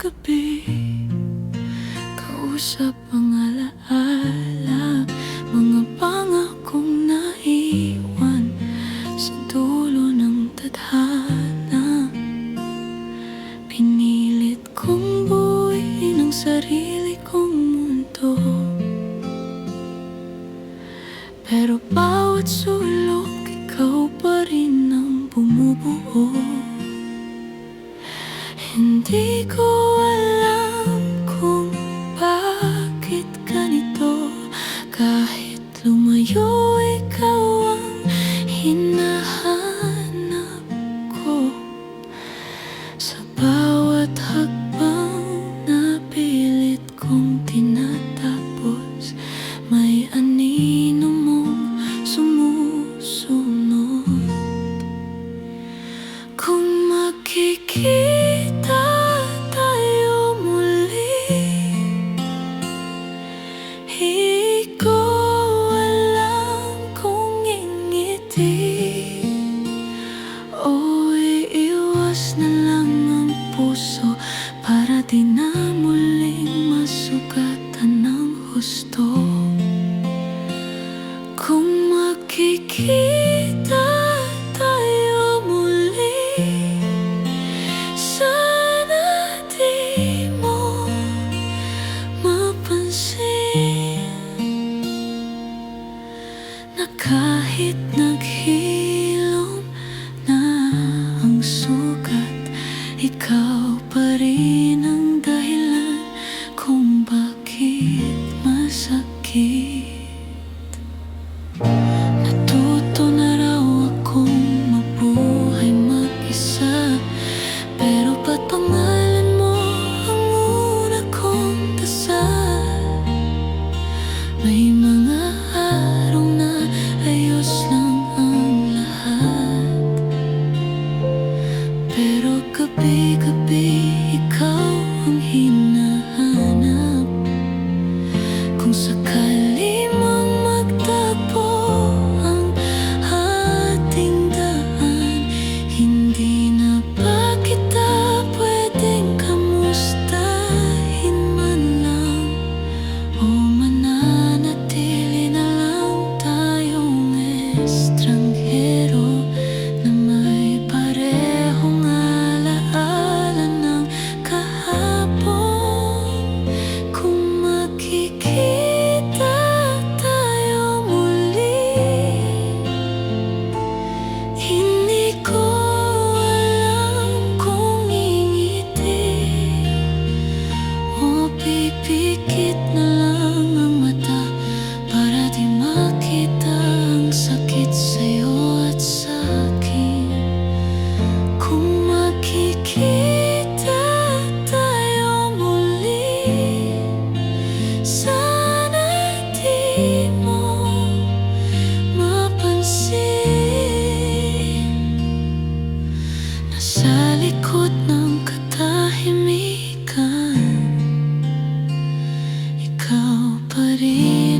gabi, kausap ang alaala, mga pangakong naiwan sa dulo ng tadhana. Pinilit kong buuin ang sarili kong mundo, pero bawat sulok ikaw pa rin ang bumubuo. Hindi ko alam kung bakit ganito, kahit lumayo ikaw ang hinahanap ko. Sa bawat hakbang na pilit kong tinatapos, may anino mong sumusunod. Kung makikita tayo muli, di ko alam kung ngingiti o iiwas na lang ang puso para di na muling masugatan ng husto. Kung makikita tayo muli, sana di mo mapansin na kahit naghilom na ang sugat, ikaw pa rin ang dahilan kung bakit masakit. Natuto na raw akong mabuhay mag-isa, pero ba't pangalan mo ang una kong dasal? May mga araw na ayos lang ang lahat, pero gabi-gabi ikaw ang hinahanap. Kung sakali mang magtagpo ang ating daan, hindi na ba kita pwedeng kamustahin man lang, o mananatili na lang tayong estranghero na may parehong alaala ng kahapon. Kung makikita tayo muli, hindi ko alam kung ngingiti o pipikit na lang ang mata para di makita ang sakit sa'yo at sa'kin. Kung makikita tayo muli, sana di mo mapansin. Nasa likod ng katahimikan, ikaw pa rin